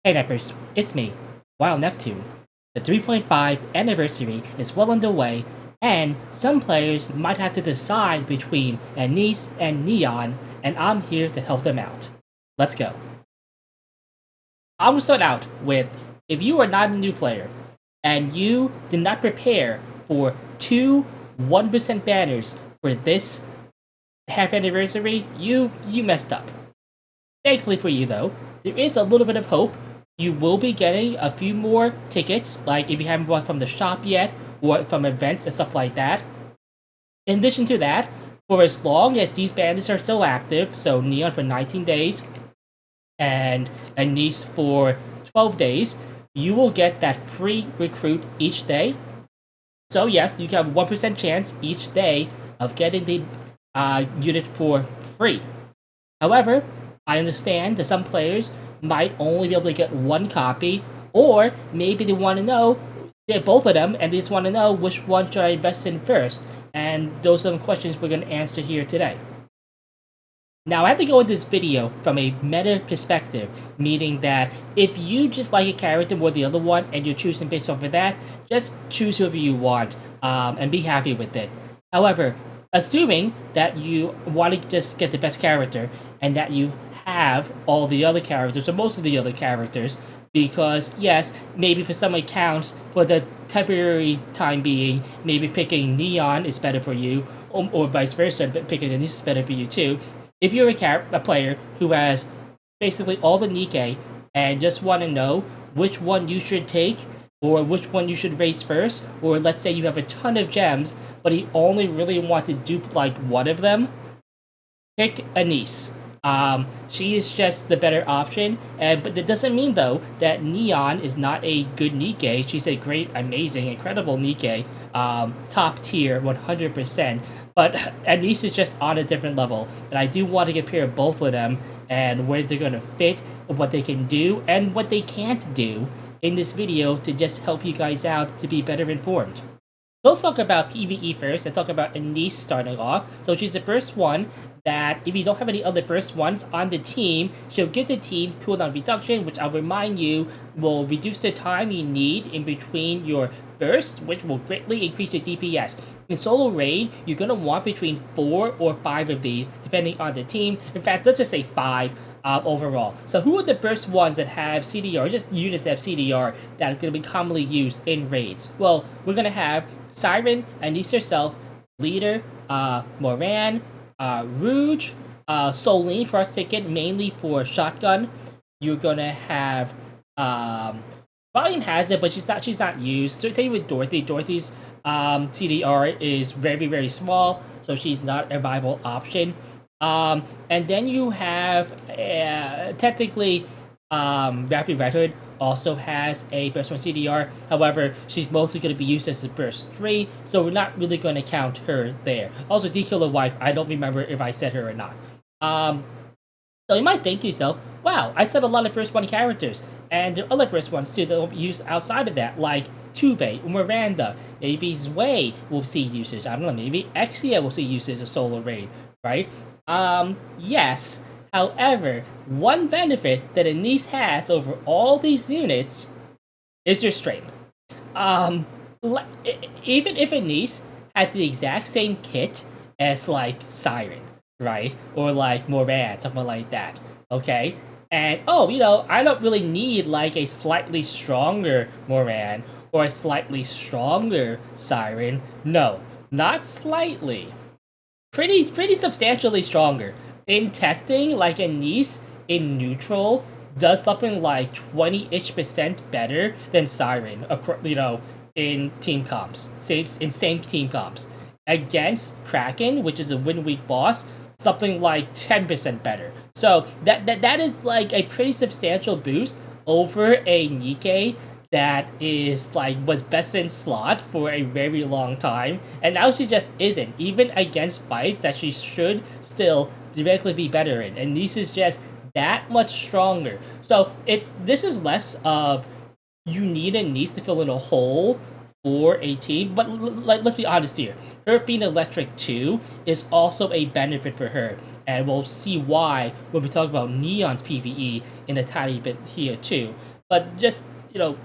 Hey Neppers, it's me, Wild Neptune. The 3.5 anniversary is well underway, and some players might have to decide between Anise and Neon, and I'm here to help them out. Let's go. I'm gonna start out with, if you are not a new player, and you did not prepare for two 1% banners for this half anniversary, you messed up. Thankfully for you though, there is a little bit of hope. You will be getting a few more tickets, like if you haven't bought from the shop yet, or from events and stuff like that. In addition to that, for as long as these banners are still active, so Neon for 19 days, and Anise for 12 days, you will get that free recruit each day. So yes, you have 1% chance each day of getting the unit for free. However, I understand that some players might only be able to get one copy, or maybe they want to know, they're both of them, and they just want to know which one should I invest in first. And those are the questions we're going to answer here today. Now, I have to go in this video from a meta perspective, meaning that if you just like a character more than the other one and you're choosing based off of that, just choose whoever you want and be happy with it. However, assuming that you want to just get the best character and that you have all the other characters, or most of the other characters, because yes, maybe for some accounts, for the temporary time being, maybe picking Neon is better for you, or vice versa, but picking Anise is better for you too. If you're a player who has basically all the Nikke and just want to know which one you should take, or which one you should race first, or let's say you have a ton of gems, but you only really want to dupe like one of them, pick Anise. She is just the better option, but that doesn't mean though that Neon is not a good Nikke. She's a great, amazing, incredible Nikke, top tier, 100%. But Anise is just on a different level, and I do want to compare both of them and where they're gonna fit, what they can do, and what they can't do in this video to just help you guys out to be better informed. Let's talk about PvE first and talk about Anise starting off. So she's the first one that, if you don't have any other first ones on the team, she'll get the team cooldown reduction, which I'll remind you will reduce the time you need in between your burst, which will greatly increase your DPS. In solo raid, you're going to want between 4 or 5 of these, depending on the team. In fact, let's just say 5. Overall. So who are the first ones that have CDR, just units that have CDR, that are going to be commonly used in raids? Well, we're going to have Siren, Anise herself, Leader, Moran, Rouge, Soline for our ticket, mainly for shotgun. You're going to have Volume has it, but she's not used. So same with Dorothy. Dorothy's CDR is very, very small, so she's not a viable option. And then you have, technically, Rapid Red Hood also has a burst 1 CDR. However, she's mostly going to be used as a burst 3, so we're not really going to count her there. Also, D-Killer Wife, I don't remember if I said her or not. So you might think to yourself, wow, I said a lot of burst 1 characters, and there are other burst 1s too that will be used outside of that, like Tuve, Miranda, maybe Zway will see usage. I don't know, maybe Exia will see usage of solo raid, right? Yes. However, one benefit that Anise has over all these units is your strength. Even if Anise had the exact same kit as like Siren, right? Or like Moran, something like that. Okay? And I don't really need like a slightly stronger Moran or a slightly stronger Siren. No, not slightly. Pretty substantially stronger. In testing, like Anise in neutral does something like 20-ish% better than Siren, in team comps, same team comps. Against Kraken, which is a win week boss, something like 10% better. So that is like a pretty substantial boost over a Nikke that is like was best in slot for a very long time, and now she just isn't, even against fights that she should still directly be better in, and this is just that much stronger. So this is less of you need and needs to fill in a hole for a team, but let's be honest here, her being electric too is also a benefit for her, and we'll see why when we talk about Neon's PvE in a tiny bit here too. but just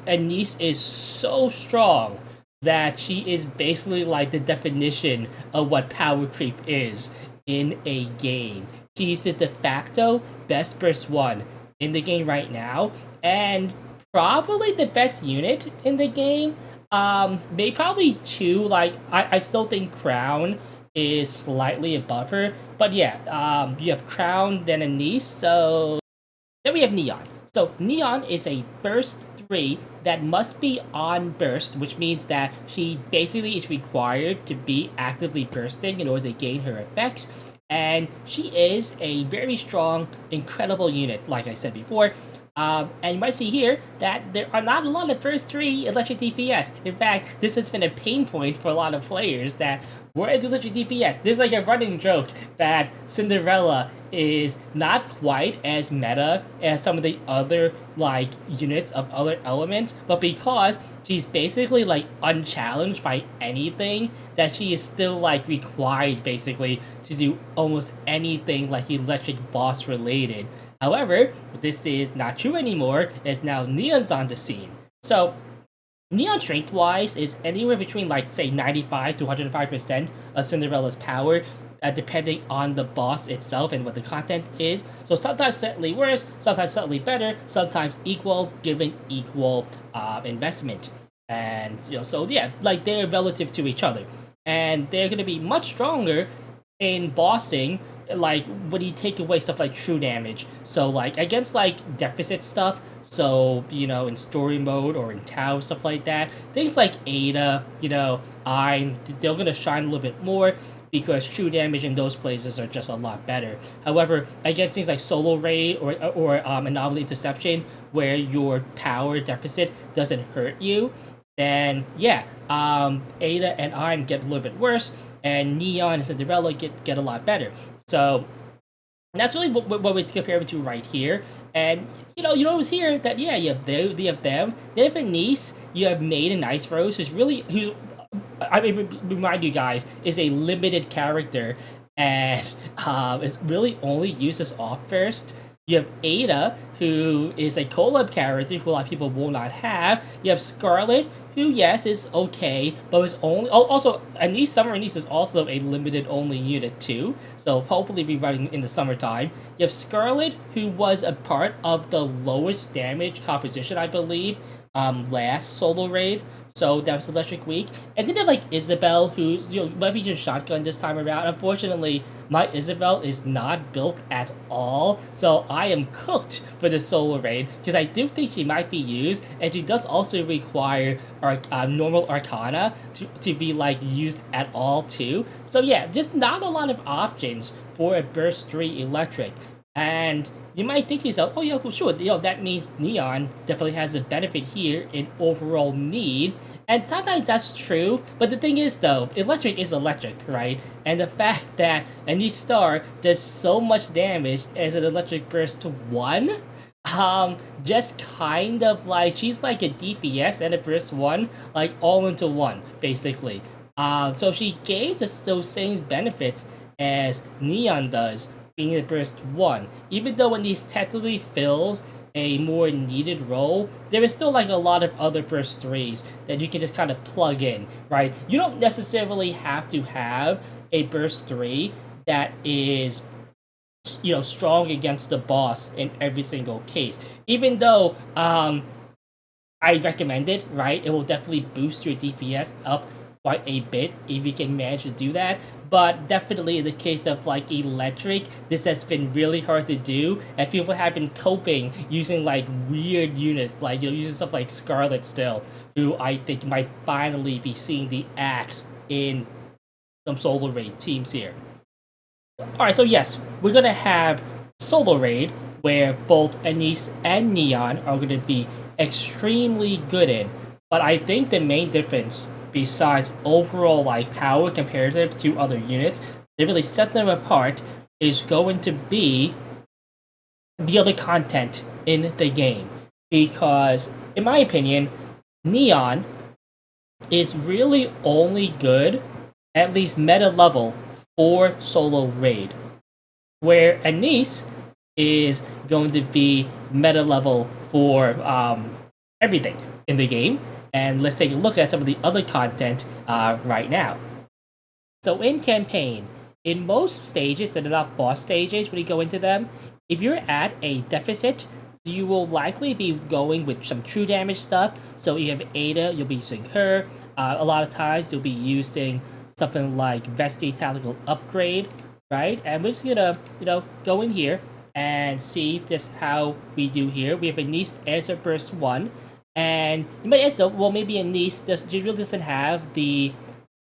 Anise is so strong that she is basically like the definition of what power creep is in a game. She's the de facto best burst one in the game right now, and probably the best unit in the game. Maybe probably two. Like I still think Crown is slightly above her, but yeah. You have Crown, then Anise. So then we have Neon. So Neon is a burst 3 that must be on burst, which means that she basically is required to be actively bursting in order to gain her effects. And she is a very strong, incredible unit, like I said before. And you might see here that there are not a lot of first 3 electric DPS. In fact, this has been a pain point for a lot of players that where are the electric DPS? There's like a running joke that Cinderella is not quite as meta as some of the other like units of other elements, but because she's basically like unchallenged by anything, that she is still like required basically to do almost anything like electric boss related. However, this is not true anymore, as now Neon's on the scene. So, Neon strength wise is anywhere between like say 95 to 105% of Cinderella's power, depending on the boss itself and what the content is. So sometimes slightly worse, sometimes slightly better, sometimes equal, given equal investment. And so yeah, like they're relative to each other, and they're gonna be much stronger in bossing, like when you take away stuff like true damage. So like against like deficit stuff, so in story mode or in Tau, stuff like that, things like Ada, they're gonna shine a little bit more because true damage in those places are just a lot better. However, against things like solo raid or anomaly interception, where your power deficit doesn't hurt you, then yeah, Ada and Iron get a little bit worse, and Neon and Cinderella get a lot better. So that's really what we're comparing to right here. And you notice here that yeah, you have them. Then if a niece, you have Maid and Ice Rose, who's I mean, remind you guys, is a limited character and is really only uses off burst. You have Ada, who is a collab character who a lot of people will not have. You have Scarlet, who yes is okay, but is only also Anise. Summer Anise is also a limited only unit too, so hopefully be running in the summertime. You have Scarlet, who was a part of the lowest damage composition, I believe, last solo raid. So that was Electric Week. And then they have like Isabel, who might be just shotgun this time around. Unfortunately, my Isabel is not built at all, so I am cooked for the solo raid because I do think she might be used, and she does also require normal Arcana to be like used at all too. So yeah, just not a lot of options for a burst 3 electric. And you might think to yourself, oh yeah, well, sure, that means Neon definitely has a benefit here in overall need. And sometimes that's true, but the thing is though, electric is electric, right? And the fact that any star does so much damage as an electric burst 1, just kind of like, she's like a DPS and a burst 1, like all into one, basically. So she gains those same benefits as Neon does, being a burst 1. Even though when these technically fills a more needed role, there is still like a lot of other burst 3s that you can just kind of plug in, right? You don't necessarily have to have a burst 3 that is strong against the boss in every single case. Even though I recommend it, right? It will definitely boost your DPS up quite a bit if you can manage to do that. But definitely in the case of like electric, this has been really hard to do, and people have been coping using like weird units, like using stuff like Scarlet still, who I think might finally be seeing the axe in some solo raid teams here. Alright, so yes, we're gonna have solo raid where both Anise and Neon are gonna be extremely good in, but I think the main difference, besides overall like power comparative to other units, that really set them apart, is going to be the other content in the game. Because, in my opinion, Neon is really only good, at least meta level, for solo raid. Where Anise is going to be meta level for everything in the game. And let's take a look at some of the other content right now. So in campaign, in most stages that are not boss stages, when you go into them, if you're at a deficit, you will likely be going with some true damage stuff. So you have Ada, you'll be using her. A lot of times you'll be using something like Vesti Tactical Upgrade, right? And we're just gonna, go in here and see just how we do here. We have a Nice Answer Burst 1. And you might ask, well, maybe a Nice really doesn't have the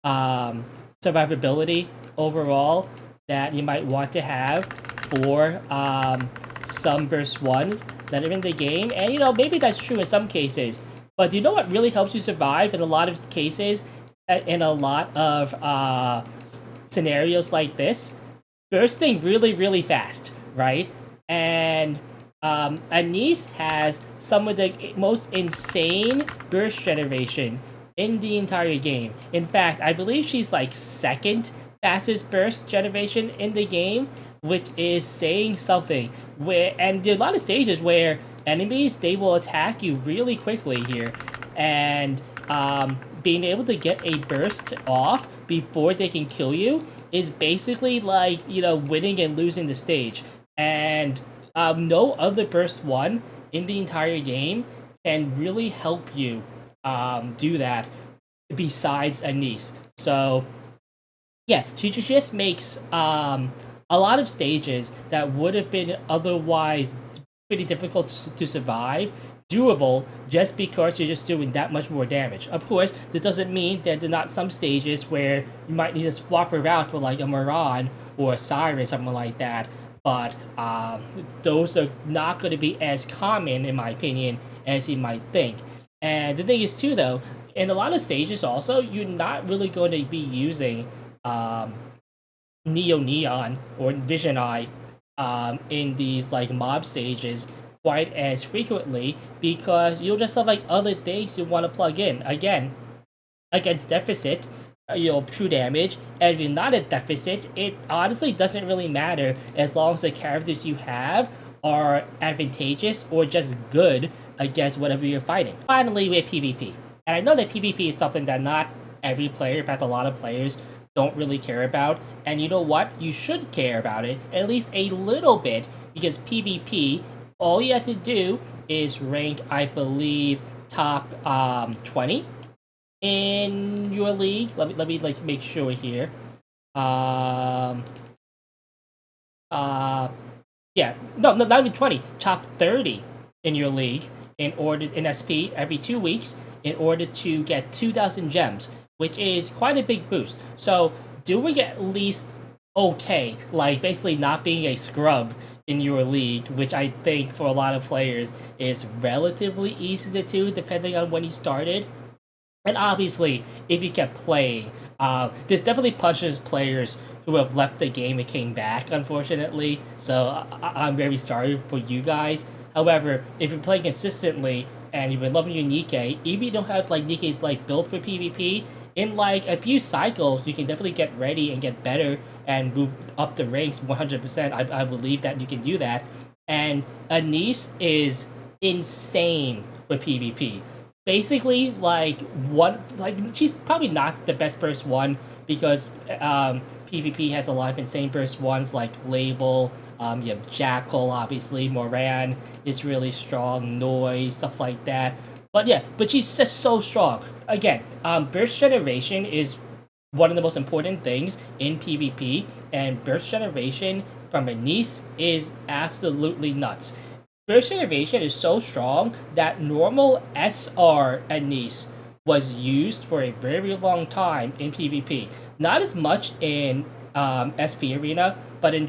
survivability overall that you might want to have for some burst ones that are in the game. And maybe that's true in some cases, but do you know what really helps you survive in a lot of cases, in a lot of scenarios like this? Bursting really, really fast, right? And Anise has some of the most insane burst generation in the entire game. In fact, I believe she's like second fastest burst generation in the game, which is saying something. And there are a lot of stages where enemies, they will attack you really quickly here, and being able to get a burst off before they can kill you is basically like winning and losing the stage. And no other burst one in the entire game can really help you do that besides Anise. So yeah, she just makes a lot of stages that would have been otherwise pretty difficult to survive doable, just because you're just doing that much more damage. Of course, that doesn't mean that there are not some stages where you might need to swap her out for like a Moran or a Siren, something like that. But those are not going to be as common, in my opinion, as you might think. And the thing is, too, though, in a lot of stages also, you're not really going to be using Neo Neon or Vision Eye in these like mob stages quite as frequently, because you'll just have like other things you want to plug in. Again, against deficit, true damage, and if you're not at deficit, it honestly doesn't really matter as long as the characters you have are advantageous or just good against whatever you're fighting. Finally, we have PvP. And I know that PvP is something that not every player, in fact a lot of players, don't really care about. And you know what? You should care about it, at least a little bit, because PvP, all you have to do is rank, I believe, top 20 in your league. Let me like make sure here. Yeah, no, not even 20, top 30 in your league in order in SP every 2 weeks in order to get 2,000 gems, which is quite a big boost. So doing at least okay, like basically not being a scrub in your league, which I think for a lot of players is relatively easy to do depending on when you started. And obviously, if you kept playing, this definitely punches players who have left the game and came back, unfortunately. So I'm very sorry for you guys. However, if you're playing consistently and you've been loving your Nikke, even if you don't have like Nikke's like built for PvP, in like a few cycles, you can definitely get ready and get better and move up the ranks 100%. I believe that you can do that. And Anise is insane for PvP. Basically, like she's probably not the best burst one, because PvP has a lot of insane burst ones like Label. You have Jackal, obviously. Moran is really strong. Noise, stuff like that. But yeah, but she's just so strong. Again, burst generation is one of the most important things in PvP, and burst generation from Anise is absolutely nuts. Burst generation is so strong that normal SR Anise was used for a very long time in PvP. Not as much in SP Arena, but in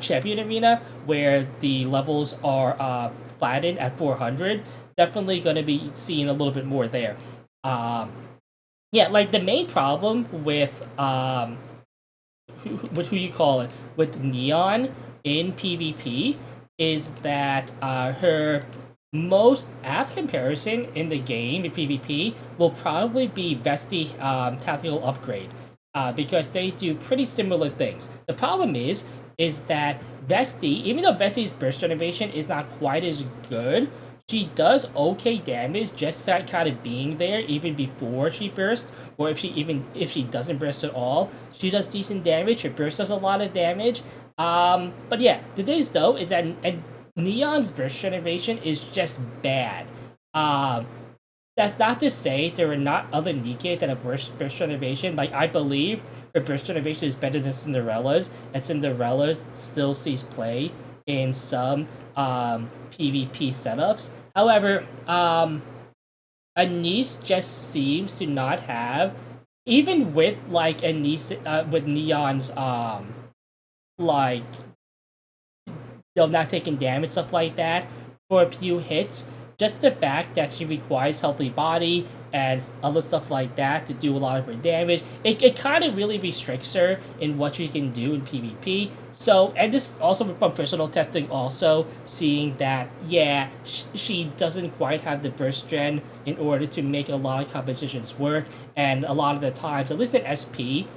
Champion Arena, where the levels are flattened at 400, definitely going to be seeing a little bit more there. Yeah, like the main problem with who you call it, with Neon in PvP is that her most apt comparison in the game in PvP will probably be Vesti Tactical Upgrade, because they do pretty similar things. The problem is that Vesti, even though Vesti's burst generation is not quite as good, she does okay damage just that kind of being there even before she bursts, or if she doesn't burst at all, she does decent damage. Her burst does a lot of damage. But yeah, the thing is though is that and Neon's burst generation is just bad. Um, that's not to say there are not other Nikke that have burst generation. Like I believe her burst generation is better than Cinderella's, and Cinderella's still sees play in some PvP setups. However, Anise just seems to not have, even with like Anise with Neon's like not taking damage, stuff like that, for a few hits. Just the fact that she requires healthy body and other stuff like that to do a lot of her damage, it kind of really restricts her in what she can do in PvP. So, and this also from personal testing, also seeing that, yeah, she doesn't quite have the burst gen in order to make a lot of compositions work, and a lot of the times, at least in SP,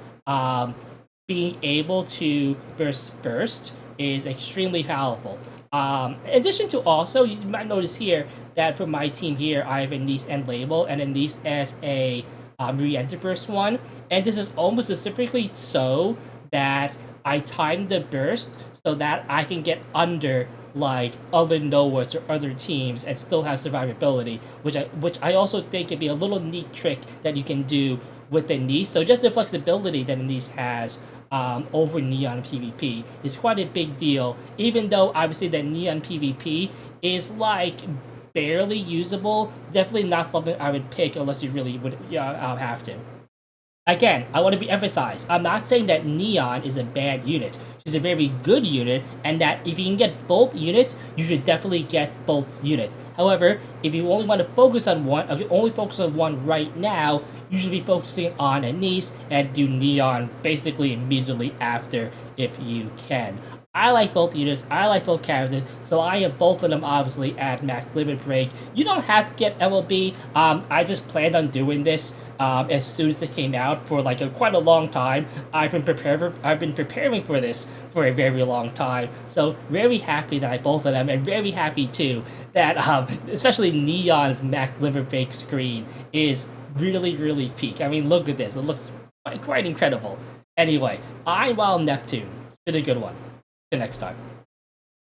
being able to burst first is extremely powerful. In addition to also, you might notice here that for my team here, I have Anise and Label, and Anise as a re-enter burst one. And this is almost specifically so that I time the burst so that I can get under like other Noahs or other teams and still have survivability, which I also think could be a little neat trick that you can do with Anise. So just the flexibility that Anise has over Neon PvP is quite a big deal, even though obviously that Neon PvP is like barely usable. Definitely not something I would pick unless you really would have to. Again, I want to be emphasized. I'm not saying that Neon is a bad unit. She's a very good unit, and that if you can get both units, you should definitely get both units. However, if you only want to focus on one, if you only focus on one right now, you should be focusing on Anise and do Neon basically immediately after if you can. I like both units, I like both characters, so I have both of them obviously at max limit break. You don't have to get MLB. I just planned on doing this as soon as it came out for like quite a long time. I've been preparing for this for a very long time. So very happy that I both of them, and very happy too that especially Neon's max limit break screen is really peak. I mean, look at this. It looks quite incredible. Anyway, I'm Wild Neptune. It's been a good one. Till next time.